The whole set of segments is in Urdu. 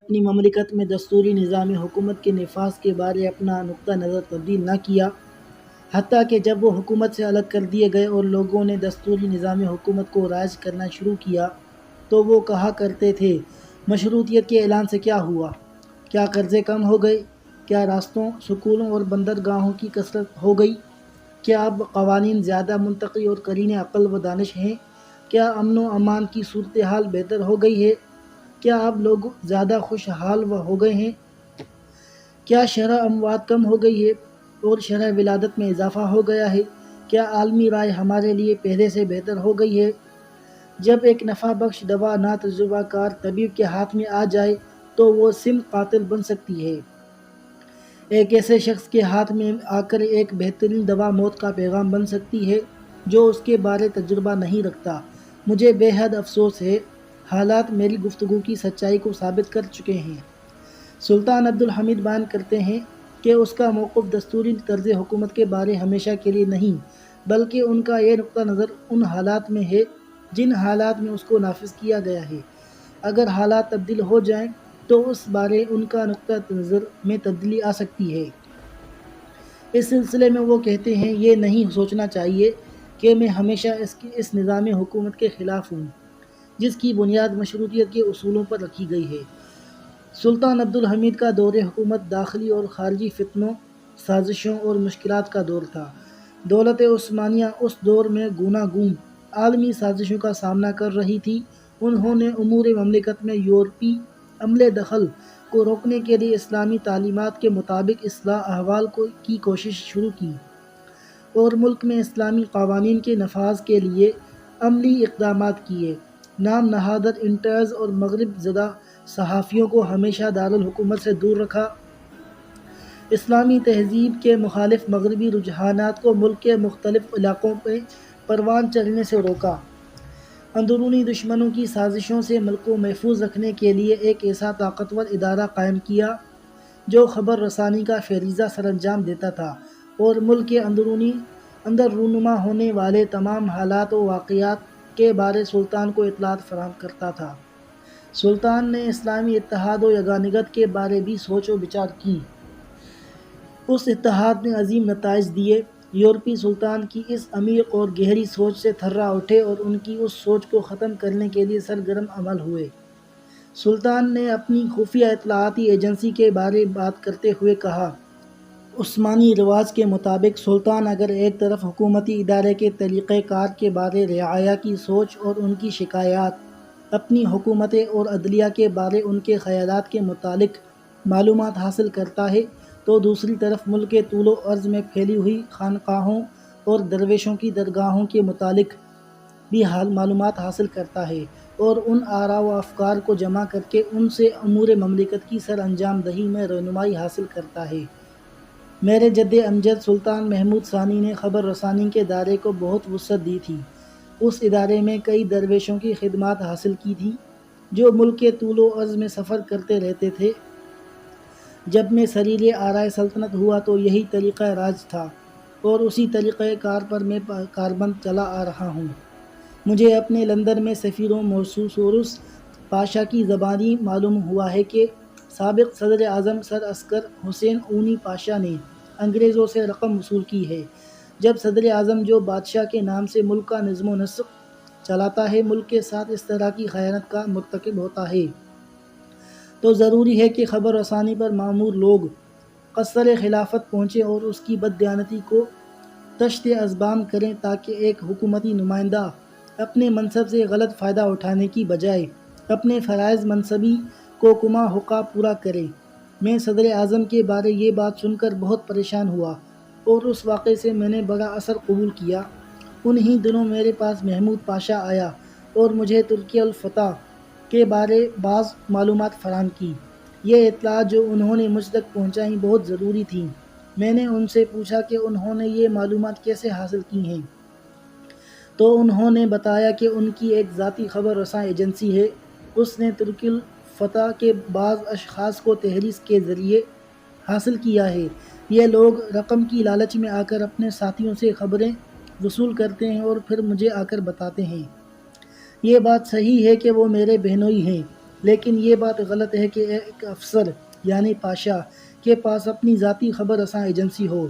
اپنی مملکت میں دستوری نظام حکومت کے نفاذ کے بارے اپنا نقطہ نظر تبدیل نہ کیا، حتیٰ کہ جب وہ حکومت سے الگ کر دیے گئے اور لوگوں نے دستوری نظام حکومت کو رائج کرنا شروع کیا تو وہ کہا کرتے تھے، مشروطیت کے اعلان سے کیا ہوا؟ کیا قرضے کم ہو گئے؟ کیا راستوں، سکولوں اور بندرگاہوں کی کثرت ہو گئی؟ کیا اب قوانین زیادہ منطقی اور قرین عقل و دانش ہیں؟ کیا امن و امان کی صورتحال بہتر ہو گئی ہے؟ کیا اب لوگ زیادہ خوشحال ہو گئے ہیں؟ کیا شرح اموات کم ہو گئی ہے اور شرح ولادت میں اضافہ ہو گیا ہے؟ کیا عالمی رائے ہمارے لیے پہلے سے بہتر ہو گئی ہے؟ جب ایک نفع بخش دوا نا تجربہ کار طبیب کے ہاتھ میں آ جائے تو وہ سم قاتل بن سکتی ہے۔ ایک ایسے شخص کے ہاتھ میں آ کر ایک بہترین دوا موت کا پیغام بن سکتی ہے جو اس کے بارے تجربہ نہیں رکھتا۔ مجھے بے حد افسوس ہے، حالات میری گفتگو کی سچائی کو ثابت کر چکے ہیں۔ سلطان عبدالحمید بیان کرتے ہیں کہ اس کا موقف دستوری طرز حکومت کے بارے ہمیشہ کے لیے نہیں، بلکہ ان کا یہ نقطہ نظر ان حالات میں ہے جن حالات میں اس کو نافذ کیا گیا ہے۔ اگر حالات تبدیل ہو جائیں تو اس بارے ان کا نقطہ نظر میں تبدیلی آ سکتی ہے۔ اس سلسلے میں وہ کہتے ہیں، یہ نہیں سوچنا چاہیے کہ میں ہمیشہ اس نظام حکومت کے خلاف ہوں جس کی بنیاد مشروطیت کے اصولوں پر رکھی گئی ہے۔ سلطان عبدالحمید کا دور حکومت داخلی اور خارجی فتنوں، سازشوں اور مشکلات کا دور تھا۔ دولت عثمانیہ اس دور میں گوناگون عالمی سازشوں کا سامنا کر رہی تھی۔ انہوں نے امور مملکت میں یورپی عملے دخل کو روکنے کے لیے اسلامی تعلیمات کے مطابق اصلاح احوال کی کوشش شروع کی اور ملک میں اسلامی قوانین کے نفاذ کے لیے عملی اقدامات کیے۔ نام نہادر انٹرز اور مغرب زدہ صحافیوں کو ہمیشہ دارالحکومت سے دور رکھا۔ اسلامی تہذیب کے مخالف مغربی رجحانات کو ملک کے مختلف علاقوں میں پروان چڑھنے سے روکا۔ اندرونی دشمنوں کی سازشوں سے ملک کو محفوظ رکھنے کے لیے ایک ایسا طاقتور ادارہ قائم کیا جو خبر رسانی کا فریضہ سر انجام دیتا تھا اور ملک کے اندر رونما ہونے والے تمام حالات و واقعات کے بارے سلطان کو اطلاعات فراہم کرتا تھا۔ سلطان نے اسلامی اتحاد و یگانگت کے بارے بھی سوچ و بچار کی۔ اس اتحاد نے عظیم نتائج دیے۔ یورپی سلطان کی اس عمیق اور گہری سوچ سے تھرا اٹھے اور ان کی اس سوچ کو ختم کرنے کے لیے سرگرم عمل ہوئے۔ سلطان نے اپنی خفیہ اطلاعاتی ایجنسی کے بارے بات کرتے ہوئے کہا، عثمانی رواج کے مطابق سلطان اگر ایک طرف حکومتی ادارے کے طریقہ کار کے بارے رعایا کی سوچ اور ان کی شکایات، اپنی حکومتیں اور عدلیہ کے بارے ان کے خیالات کے متعلق معلومات حاصل کرتا ہے تو دوسری طرف ملک کے طول و عرض میں پھیلی ہوئی خانقاہوں اور درویشوں کی درگاہوں کے متعلق بھی معلومات حاصل کرتا ہے اور ان آراء و افکار کو جمع کر کے ان سے امور مملکت کی سر انجام دہی میں رہنمائی حاصل کرتا ہے۔ میرے جد امجد سلطان محمود ثانی نے خبر رسانی کے دائرے کو بہت وسعت دی تھی۔ اس ادارے میں کئی درویشوں کی خدمات حاصل کی تھیں جو ملک کے طول و عرض میں سفر کرتے رہتے تھے۔ جب میں سریر آرائے سلطنت ہوا تو یہی طریقہ راج تھا اور اسی طریقہ کار پر میں کاربند چلا آ رہا ہوں۔ مجھے اپنے لندن میں سفیر موسوس پاشا کی زبانی معلوم ہوا ہے کہ سابق صدر اعظم سر عسکر حسین اونی پاشا نے انگریزوں سے رقم وصول کی ہے۔ جب صدر اعظم جو بادشاہ کے نام سے ملک کا نظم و نسق چلاتا ہے ملک کے ساتھ اس طرح کی خیانت کا مرتکب ہوتا ہے تو ضروری ہے کہ خبر رسانی پر مامور لوگ قصر خلافت پہنچیں اور اس کی بددیانتی کو تشت ازبام کریں تاکہ ایک حکومتی نمائندہ اپنے منصب سے غلط فائدہ اٹھانے کی بجائے اپنے فرائض منصبی کو کما حقہ پورا کرے۔ میں صدر اعظم کے بارے یہ بات سن کر بہت پریشان ہوا اور اس واقعے سے میں نے بڑا اثر قبول کیا۔ انہی دنوں میرے پاس محمود پاشا آیا اور مجھے ترکی الفتح کے بارے بعض معلومات فراہم کی۔ یہ اطلاعات جو انہوں نے مجھ تک پہنچائیں بہت ضروری تھیں۔ میں نے ان سے پوچھا کہ انہوں نے یہ معلومات کیسے حاصل کی ہیں تو انہوں نے بتایا کہ ان کی ایک ذاتی خبر رساں ایجنسی ہے۔ اس نے ترکی الفتح کے بعض اشخاص کو تحریر کے ذریعے حاصل کیا ہے۔ یہ لوگ رقم کی لالچ میں آ کر اپنے ساتھیوں سے خبریں وصول کرتے ہیں اور پھر مجھے آ کر بتاتے ہیں۔ یہ بات صحیح ہے کہ وہ میرے بہنوئی ہیں لیکن یہ بات غلط ہے کہ ایک افسر یعنی پاشا کے پاس اپنی ذاتی خبر رساں ایجنسی ہو۔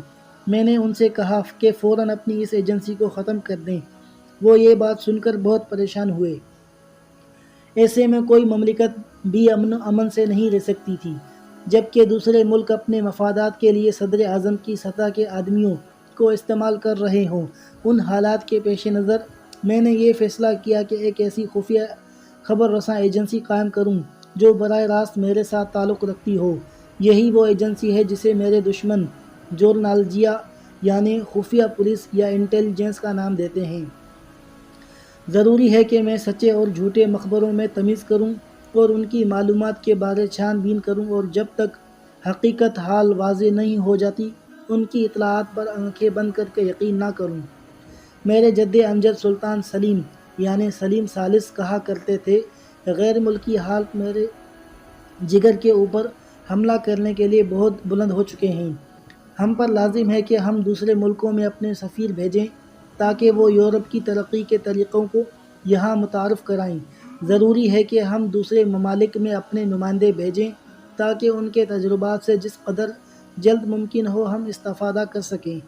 میں نے ان سے کہا کہ فوراً اپنی اس ایجنسی کو ختم کر دیں۔ وہ یہ بات سن کر بہت پریشان ہوئے۔ ایسے میں کوئی مملکت بھی امن سے نہیں رہ سکتی تھی، جبکہ دوسرے ملک اپنے مفادات کے لیے صدر اعظم کی سطح کے آدمیوں کو استعمال کر رہے ہوں۔ ان حالات کے پیش نظر میں نے یہ فیصلہ کیا کہ ایک ایسی خفیہ خبر رساں ایجنسی قائم کروں جو براہ راست میرے ساتھ تعلق رکھتی ہو۔ یہی وہ ایجنسی ہے جسے میرے دشمن جورنالجیا یعنی خفیہ پولیس یا انٹیلیجنس کا نام دیتے ہیں۔ ضروری ہے کہ میں سچے اور جھوٹے مخبروں میں تمیز کروں اور ان کی معلومات کے بارے چھان بین کروں، اور جب تک حقیقت حال واضح نہیں ہو جاتی ان کی اطلاعات پر آنکھیں بند کر کے یقین نہ کروں۔ میرے جد امجد سلطان سلیم یعنی سلیم ثالث کہا کرتے تھے، غیر ملکی حالات میرے جگر کے اوپر حملہ کرنے کے لیے بہت بلند ہو چکے ہیں۔ ہم پر لازم ہے کہ ہم دوسرے ملکوں میں اپنے سفیر بھیجیں تاکہ وہ یورپ کی ترقی کے طریقوں کو یہاں متعارف کرائیں۔ ضروری ہے کہ ہم دوسرے ممالک میں اپنے نمائندے بھیجیں تاکہ ان کے تجربات سے جس قدر جلد ممکن ہو ہم استفادہ کر سکیں۔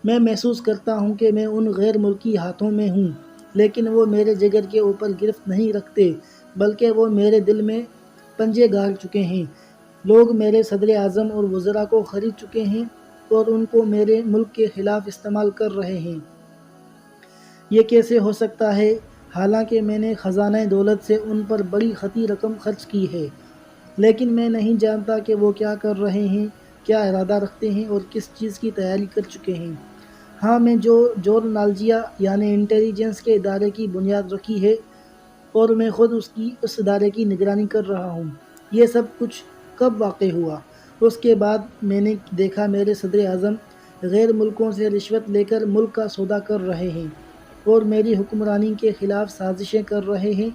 میں محسوس کرتا ہوں کہ میں ان غیر ملکی ہاتھوں میں ہوں، لیکن وہ میرے جگر کے اوپر گرفت نہیں رکھتے، بلکہ وہ میرے دل میں پنجے گاڑ چکے ہیں۔ لوگ میرے صدر اعظم اور وزراء کو خرید چکے ہیں اور ان کو میرے ملک کے خلاف استعمال کر رہے ہیں۔ یہ کیسے ہو سکتا ہے، حالانکہ میں نے خزانہ دولت سے ان پر بڑی خطی رقم خرچ کی ہے؟ لیکن میں نہیں جانتا کہ وہ کیا کر رہے ہیں، کیا ارادہ رکھتے ہیں اور کس چیز کی تیاری کر چکے ہیں۔ ہاں، میں جو جورنالجیا یعنی انٹیلیجنس کے ادارے کی بنیاد رکھی ہے اور میں خود اس ادارے کی نگرانی کر رہا ہوں۔ یہ سب کچھ کب واقع ہوا؟ اس کے بعد میں نے دیکھا میرے صدر اعظم غیر ملکوں سے رشوت لے کر ملک کا سودا کر رہے ہیں اور میری حکمرانی کے خلاف سازشیں کر رہے ہیں۔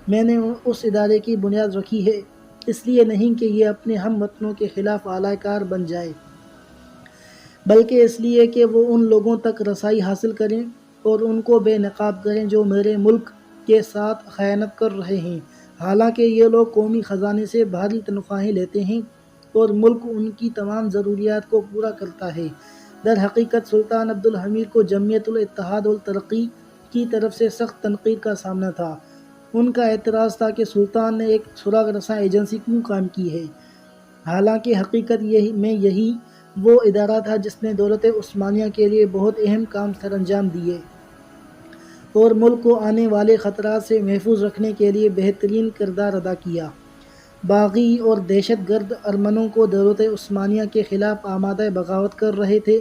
میں نے اس ادارے کی بنیاد رکھی ہے اس لیے نہیں کہ یہ اپنے ہم وطنوں کے خلاف اعلی کار بن جائے، بلکہ اس لیے کہ وہ ان لوگوں تک رسائی حاصل کریں اور ان کو بے نقاب کریں جو میرے ملک کے ساتھ خیانت کر رہے ہیں، حالانکہ یہ لوگ قومی خزانے سے بھاری تنخواہیں لیتے ہیں اور ملک ان کی تمام ضروریات کو پورا کرتا ہے۔ در حقیقت سلطان عبدالحمید کو جمعیت الاتحاد والترقی کی طرف سے سخت تنقید کا سامنا تھا۔ ان کا اعتراض تھا کہ سلطان نے ایک سراغ رساں ایجنسی کیوں قائم کی ہے، حالانکہ حقیقت یہی وہ ادارہ تھا جس نے دولت عثمانیہ کے لیے بہت اہم کام سر انجام دیے اور ملک کو آنے والے خطرات سے محفوظ رکھنے کے لیے بہترین کردار ادا کیا۔ باغی اور دہشت گرد ارمنوں کو دولت عثمانیہ کے خلاف آمادہ بغاوت کر رہے تھے،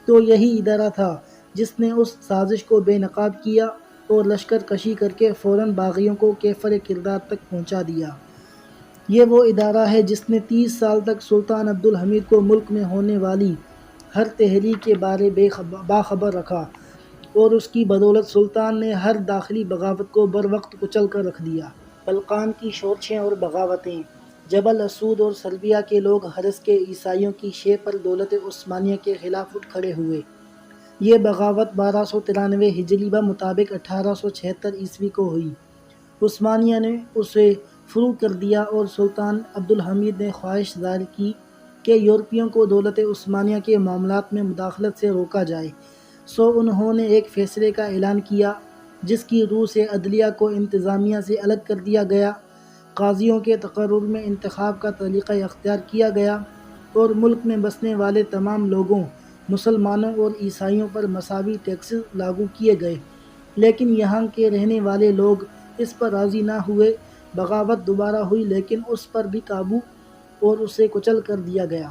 تو یہی ادارہ تھا جس نے اس سازش کو بے نقاب کیا اور لشکر کشی کر کے فوراً باغیوں کو کیفر کردار تک پہنچا دیا۔ یہ وہ ادارہ ہے جس نے 30 سال تک سلطان عبدالحمید کو ملک میں ہونے والی ہر تحریک کے بارے باخبر رکھا، اور اس کی بدولت سلطان نے ہر داخلی بغاوت کو بروقت کچل کر رکھ دیا۔ بلقان کی شورشیں اور بغاوتیں۔ جبل اسود اور سربیا کے لوگ حرس کے عیسائیوں کی شے پر دولت عثمانیہ کے خلاف اٹھ کھڑے ہوئے۔ یہ بغاوت 1293 ہجری بمطابق 1876 عیسوی کو ہوئی۔ عثمانیہ نے اسے فروغ کر دیا اور سلطان عبدالحمید نے خواہش ظاہر کی کہ یورپیوں کو دولت عثمانیہ کے معاملات میں مداخلت سے روکا جائے، سو انہوں نے ایک فیصلے کا اعلان کیا جس کی روح سے عدلیہ کو انتظامیہ سے الگ کر دیا گیا، قاضیوں کے تقرر میں انتخاب کا طریقہ اختیار کیا گیا اور ملک میں بسنے والے تمام لوگوں، مسلمانوں اور عیسائیوں پر مساوی ٹیکسز لاگو کیے گئے۔ لیکن یہاں کے رہنے والے لوگ اس پر راضی نہ ہوئے۔ بغاوت دوبارہ ہوئی لیکن اس پر بھی قابو اور اسے کچل کر دیا گیا۔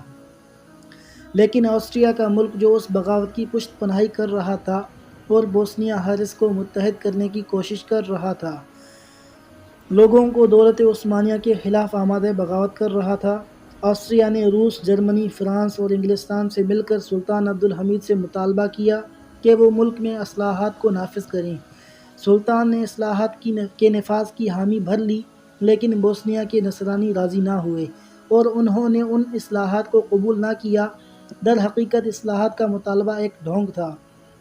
لیکن آسٹریا کا ملک جو اس بغاوت کی پشت پناہی کر رہا تھا اور بوسنیا ہرس کو متحد کرنے کی کوشش کر رہا تھا، لوگوں کو دولت عثمانیہ کے خلاف آمادہ بغاوت کر رہا تھا، آسٹریا نے روس، جرمنی، فرانس اور انگلستان سے مل کر سلطان عبدالحمید سے مطالبہ کیا کہ وہ ملک میں اصلاحات کو نافذ کریں۔ سلطان نے اصلاحات کے نفاذ کی حامی بھر لی، لیکن بوسنیا کے نصرانی راضی نہ ہوئے اور انہوں نے ان اصلاحات کو قبول نہ کیا۔ در حقیقت اصلاحات کا مطالبہ ایک ڈھونگ تھا۔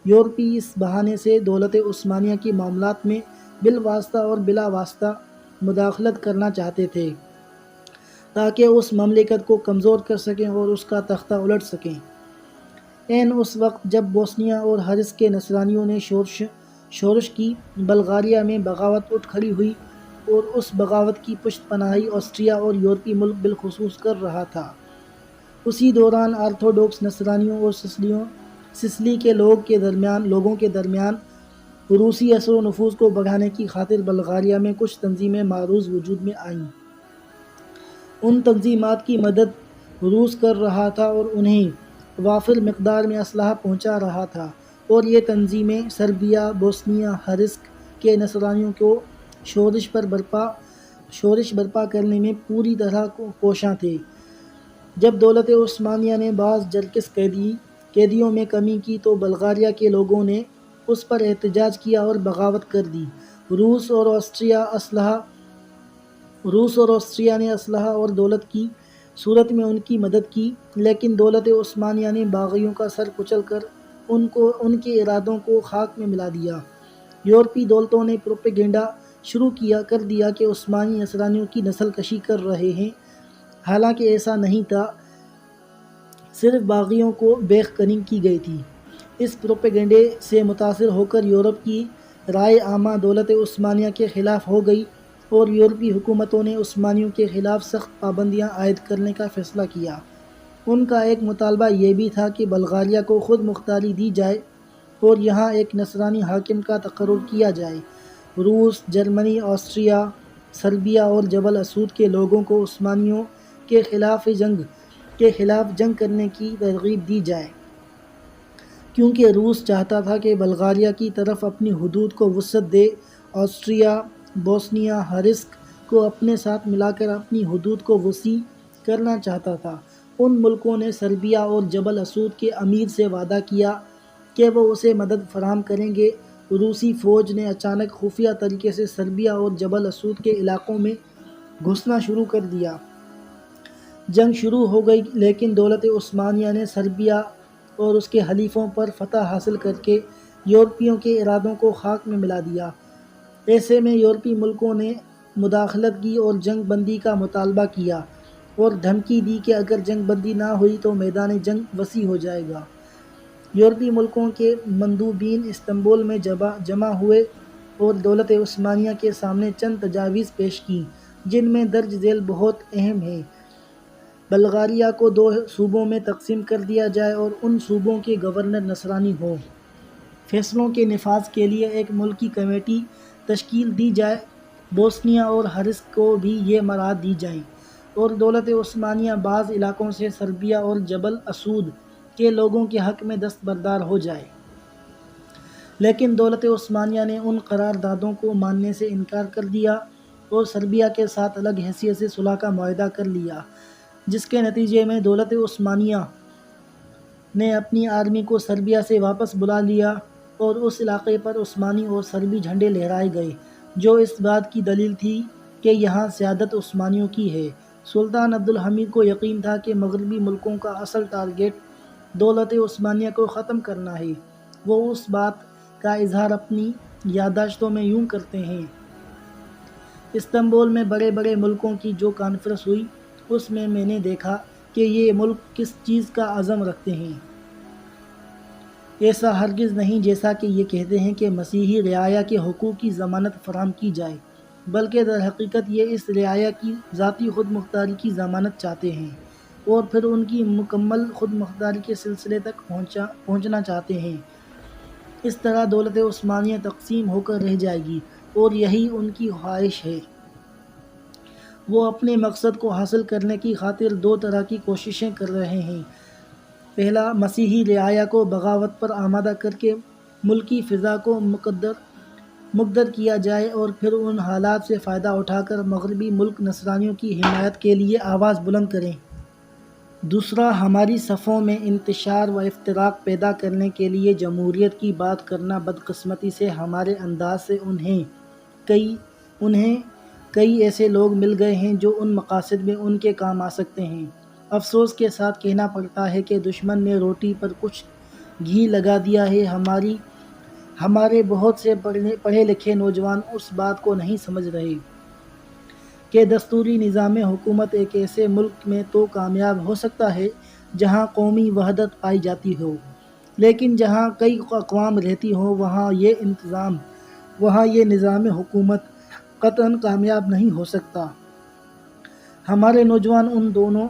یورپی اس بہانے سے دولت عثمانیہ کے معاملات میں بالواسطہ اور بلا واسطہ مداخلت کرنا چاہتے تھے تاکہ اس مملکت کو کمزور کر سکیں اور اس کا تختہ الٹ سکیں۔ اس وقت جب بوسنیا اور ہرس کے نصرانیوں نے شورش کی، بلغاریہ میں بغاوت اٹھ کھڑی ہوئی، اور اس بغاوت کی پشت پناہی آسٹریا اور یورپی ملک بالخصوص کر رہا تھا۔ اسی دوران آرتھوڈوکس نصرانیوں اور سسلی کے لوگوں کے درمیان روسی اثر و نفوذ کو بڑھانے کی خاطر بلغاریہ میں کچھ تنظیمیں معروض وجود میں آئیں۔ ان تنظیمات کی مدد روس کر رہا تھا اور انہیں وافر مقدار میں اسلحہ پہنچا رہا تھا، اور یہ تنظیمیں سربیا، بوسنیا ہرسک کے نصرانیوں کو شورش برپا کرنے میں پوری طرح کوشاں تھے۔ جب دولت عثمانیہ نے بعض جرکس قیدیوں میں کمی کی تو بلغاریہ کے لوگوں نے اس پر احتجاج کیا اور بغاوت کر دی۔ روس اور آسٹریا نے اسلحہ اور دولت کی صورت میں ان کی مدد کی، لیکن دولت عثمانیہ نے باغیوں کا سر کچل کر ان کے ارادوں کو خاک میں ملا دیا۔ یورپی دولتوں نے پروپیگنڈا شروع کر دیا کہ عثمانی نصرانیوں کی نسل کشی کر رہے ہیں، حالانکہ ایسا نہیں تھا، صرف باغیوں کو بیخ کنی کی گئی تھی۔ اس پروپیگنڈے سے متاثر ہو کر یورپ کی رائے عامہ دولت عثمانیہ کے خلاف ہو گئی، اور یورپی حکومتوں نے عثمانیوں کے خلاف سخت پابندیاں عائد کرنے کا فیصلہ کیا۔ ان کا ایک مطالبہ یہ بھی تھا کہ بلغاریہ کو خود مختاری دی جائے اور یہاں ایک نصرانی حاکم کا تقرر کیا جائے۔ روس، جرمنی، آسٹریا، سربیا اور جبل اسود کے لوگوں کو عثمانیوں کے خلاف جنگ کرنے کی ترغیب دی جائے، کیونکہ روس چاہتا تھا کہ بلغاریہ کی طرف اپنی حدود کو وسعت دے۔ آسٹریا بوسنیا ہرسک کو اپنے ساتھ ملا کر اپنی حدود کو وسیع کرنا چاہتا تھا۔ ان ملکوں نے سربیا اور جبل اسود کے امیر سے وعدہ کیا کہ وہ اسے مدد فراہم کریں گے۔ روسی فوج نے اچانک خفیہ طریقے سے سربیا اور جبل اسود کے علاقوں میں گھسنا شروع کر دیا۔ جنگ شروع ہو گئی، لیکن دولت عثمانیہ نے سربیا اور اس کے حلیفوں پر فتح حاصل کر کے یورپیوں کے ارادوں کو خاک میں ملا دیا۔ ایسے میں یورپی ملکوں نے مداخلت کی اور جنگ بندی کا مطالبہ کیا، اور دھمکی دی کہ اگر جنگ بندی نہ ہوئی تو میدان جنگ وسیع ہو جائے گا۔ یورپی ملکوں کے مندوبین استنبول میں جمع ہوئے اور دولت عثمانیہ کے سامنے چند تجاویز پیش کیں، جن میں درج ذیل بہت اہم ہیں۔ بلغاریہ کو 2 صوبوں میں تقسیم کر دیا جائے اور ان صوبوں کے گورنر نصرانی ہوں۔ فیصلوں کے نفاذ کے لیے ایک ملکی کمیٹی تشکیل دی جائے۔ بوسنیا اور ہرسک کو بھی یہ مراعات دی جائیں، اور دولت عثمانیہ بعض علاقوں سے سربیا اور جبل اسود کے لوگوں کے حق میں دستبردار ہو جائے۔ لیکن دولت عثمانیہ نے ان قراردادوں کو ماننے سے انکار کر دیا اور سربیا کے ساتھ الگ حیثیت سے صلح کا معاہدہ کر لیا، جس کے نتیجے میں دولت عثمانیہ نے اپنی آرمی کو سربیا سے واپس بلا لیا، اور اس علاقے پر عثمانی اور سربی جھنڈے لہرائے گئے، جو اس بات کی دلیل تھی کہ یہاں سیادت عثمانیوں کی ہے۔ سلطان عبدالحمید کو یقین تھا کہ مغربی ملکوں کا اصل ٹارگٹ دولت عثمانیہ کو ختم کرنا ہے۔ وہ اس بات کا اظہار اپنی یادداشتوں میں یوں کرتے ہیں: استنبول میں بڑے بڑے ملکوں کی جو کانفرنس ہوئی، اس میں میں نے دیکھا کہ یہ ملک کس چیز کا عزم رکھتے ہیں۔ ایسا ہرگز نہیں جیسا کہ یہ کہتے ہیں کہ مسیحی رعایا کے حقوق کی ضمانت فراہم کی جائے، بلکہ در حقیقت یہ اس رعایا کی ذاتی خود مختاری کی ضمانت چاہتے ہیں، اور پھر ان کی مکمل خود مختاری کے سلسلے تک پہنچنا چاہتے ہیں۔ اس طرح دولت عثمانیہ تقسیم ہو کر رہ جائے گی، اور یہی ان کی خواہش ہے۔ وہ اپنے مقصد کو حاصل کرنے کی خاطر 2 طرح کی کوششیں کر رہے ہیں۔ پہلا، مسیحی رعایا کو بغاوت پر آمادہ کر کے ملکی فضا کو مقدر کیا جائے، اور پھر ان حالات سے فائدہ اٹھا کر مغربی ملک نصرانیوں کی حمایت کے لیے آواز بلند کریں۔ دوسرا، ہماری صفوں میں انتشار و افتراق پیدا کرنے کے لیے جمہوریت کی بات کرنا۔ بدقسمتی سے ہمارے انداز سے انہیں کئی ایسے لوگ مل گئے ہیں جو ان مقاصد میں ان کے کام آ سکتے ہیں۔ افسوس کے ساتھ کہنا پڑتا ہے کہ دشمن نے روٹی پر کچھ گھی لگا دیا ہے۔ ہمارے بہت سے پڑھے لکھے نوجوان اس بات کو نہیں سمجھ رہے۔ کہ دستوری نظام حکومت ایک ایسے ملک میں تو کامیاب ہو سکتا ہے جہاں قومی وحدت پائی جاتی ہو، لیکن جہاں کئی اقوام رہتی ہوں وہاں یہ نظام حکومت قطعاً کامیاب نہیں ہو سکتا۔ ہمارے نوجوان ان دونوں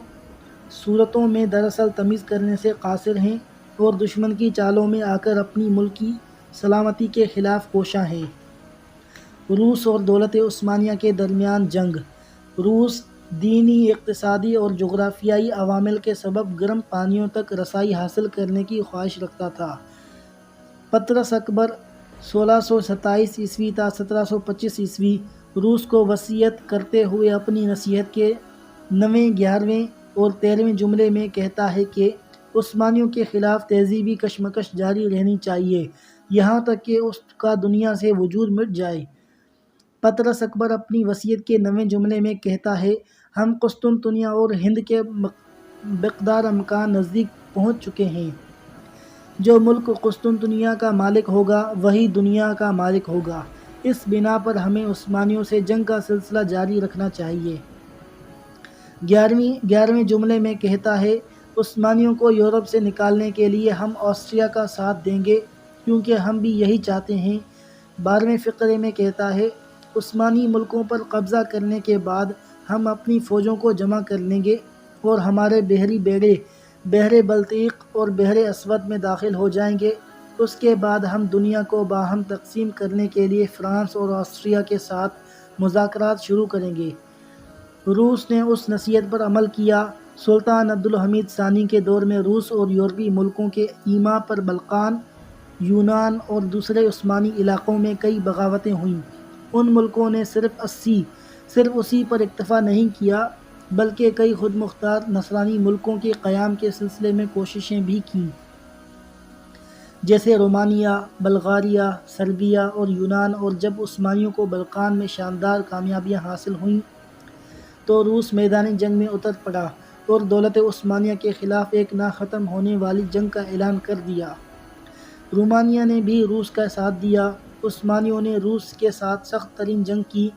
صورتوں میں دراصل تمیز کرنے سے قاصر ہیں اور دشمن کی چالوں میں آ کر اپنی ملکی سلامتی کے خلاف کوشاں ہیں۔ روس اور دولت عثمانیہ کے درمیان جنگ۔ روس دینی، اقتصادی اور جغرافیائی عوامل کے سبب گرم پانیوں تک رسائی حاصل کرنے کی خواہش رکھتا تھا۔ پطرس اکبر 1627 تا 1725 روس کو وصیت کرتے ہوئے اپنی نصیحت کے 9، 11 اور 13ویں جملے میں کہتا ہے کہ عثمانیوں کے خلاف تہذیبی کشمکش جاری رہنی چاہیے یہاں تک کہ اس کا دنیا سے وجود مٹ جائے۔ پطرس اکبر اپنی وصیت کے 9ویں جملے میں کہتا ہے، ہم قسطنطنیہ اور ہند کے بقدار امکان نزدیک پہنچ چکے ہیں۔ جو ملک قسطنطنیہ کا مالک ہوگا وہی دنیا کا مالک ہوگا۔ اس بنا پر ہمیں عثمانیوں سے جنگ کا سلسلہ جاری رکھنا چاہیے۔ 11ویں جملے میں کہتا ہے، عثمانیوں کو یورپ سے نکالنے کے لیے ہم آسٹریا کا ساتھ دیں گے کیونکہ ہم بھی یہی چاہتے ہیں۔ 12ویں فقرے میں کہتا ہے، عثمانی ملکوں پر قبضہ کرنے کے بعد ہم اپنی فوجوں کو جمع کر لیں گے اور ہمارے بحری بیڑے بحر بلطیق اور بحر اسود میں داخل ہو جائیں گے۔ اس کے بعد ہم دنیا کو باہم تقسیم کرنے کے لیے فرانس اور آسٹریا کے ساتھ مذاکرات شروع کریں گے۔ روس نے اس نصیحت پر عمل کیا۔ سلطان عبدالحمید ثانی کے دور میں روس اور یورپی ملکوں کے ایما پر بلقان، یونان اور دوسرے عثمانی علاقوں میں کئی بغاوتیں ہوئیں۔ ان ملکوں نے صرف اسی پر اکتفا نہیں کیا بلکہ کئی خود مختار نصرانی ملکوں کے قیام کے سلسلے میں کوششیں بھی کیں، جیسے رومانیہ، بلغاریہ، سربیا اور یونان۔ اور جب عثمانیوں کو بلقان میں شاندار کامیابیاں حاصل ہوئیں تو روس میدانی جنگ میں اتر پڑا اور دولت عثمانیہ کے خلاف ایک نہ ختم ہونے والی جنگ کا اعلان کر دیا۔ رومانیہ نے بھی روس کا ساتھ دیا۔ عثمانیوں نے روس کے ساتھ سخت ترین جنگ کی۔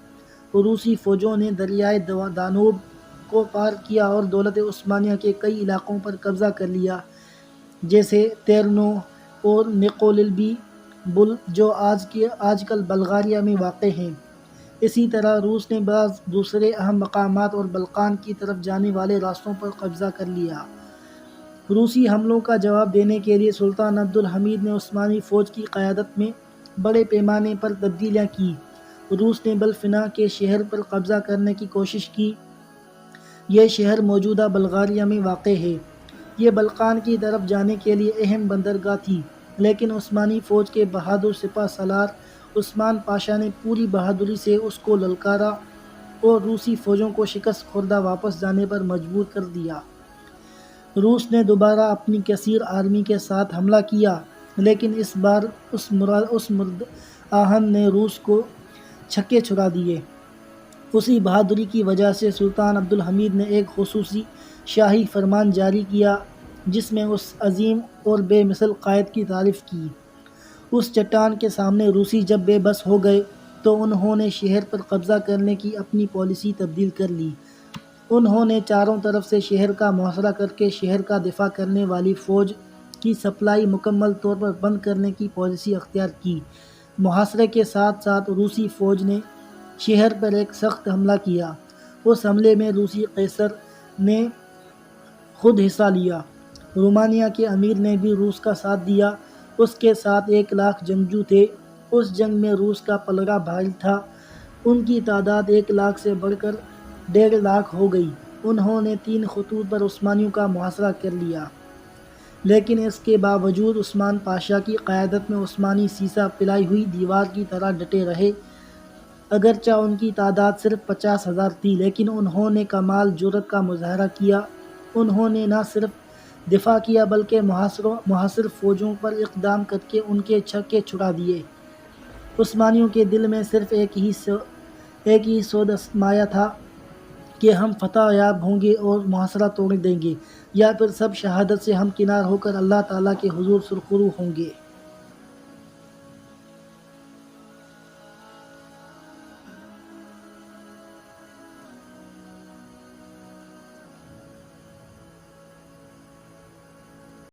روسی فوجوں نے دریائے دانوب کو پار کیا اور دولت عثمانیہ کے کئی علاقوں پر قبضہ کر لیا، جیسے تیرنو اور نکولبی بل جو آج کل بلغاریہ میں واقع ہیں۔ اسی طرح روس نے بعض دوسرے اہم مقامات اور بلقان کی طرف جانے والے راستوں پر قبضہ کر لیا۔ روسی حملوں کا جواب دینے کے لیے سلطان عبدالحمید نے عثمانی فوج کی قیادت میں بڑے پیمانے پر تبدیلیاں کی۔ روس نے بلفنا کے شہر پر قبضہ کرنے کی کوشش کی۔ یہ شہر موجودہ بلغاریہ میں واقع ہے۔ یہ بلقان کی طرف جانے کے لیے اہم بندرگاہ تھی، لیکن عثمانی فوج کے بہادر سپہ سالار عثمان پاشا نے پوری بہادری سے اس کو للکارا اور روسی فوجوں کو شکست خوردہ واپس جانے پر مجبور کر دیا۔ روس نے دوبارہ اپنی کثیر آرمی کے ساتھ حملہ کیا، لیکن اس بار اس مرد آہن نے روس کو چھکے چھڑا دیے۔ اسی بہادری کی وجہ سے سلطان عبدالحمید نے ایک خصوصی شاہی فرمان جاری کیا جس میں اس عظیم اور بے مثل قائد کی تعریف کی۔ اس چٹان کے سامنے روسی جب بے بس ہو گئے تو انہوں نے شہر پر قبضہ کرنے کی اپنی پالیسی تبدیل کر لی۔ انہوں نے چاروں طرف سے شہر کا محاصرہ کر کے شہر کا دفاع کرنے والی فوج کی سپلائی مکمل طور پر بند کرنے کی پالیسی اختیار کی۔ محاصرے کے ساتھ ساتھ روسی فوج نے شہر پر ایک سخت حملہ کیا۔ اس حملے میں روسی قیصر نے خود حصہ لیا۔ رومانیہ کے امیر نے بھی روس کا ساتھ دیا۔ اس کے ساتھ 1,00,000 جنگجو تھے۔ اس جنگ میں روس کا پلڑا بھاری تھا۔ ان کی تعداد 1,00,000 سے بڑھ کر 1,50,000 ہو گئی۔ انہوں نے 3 خطوط پر عثمانیوں کا محاصرہ کر لیا، لیکن اس کے باوجود عثمان پاشا کی قیادت میں عثمانی سیسہ پلائی ہوئی دیوار کی طرح ڈٹے رہے۔ اگرچہ ان کی تعداد صرف 50,000 تھی، لیکن انہوں نے کمال جرأت کا مظاہرہ کیا۔ انہوں نے نہ صرف دفاع کیا بلکہ محاصر فوجوں پر اقدام کر کے ان کے چھکے چھڑا دیے۔ عثمانیوں کے دل میں صرف ایک ہی سوچ مایا تھا کہ ہم فتح یاب ہوں گے اور محاصرہ توڑ دیں گے، یا پھر سب شہادت سے ہمکنار ہو کر اللہ تعالیٰ کے حضور سرخرو ہوں گے۔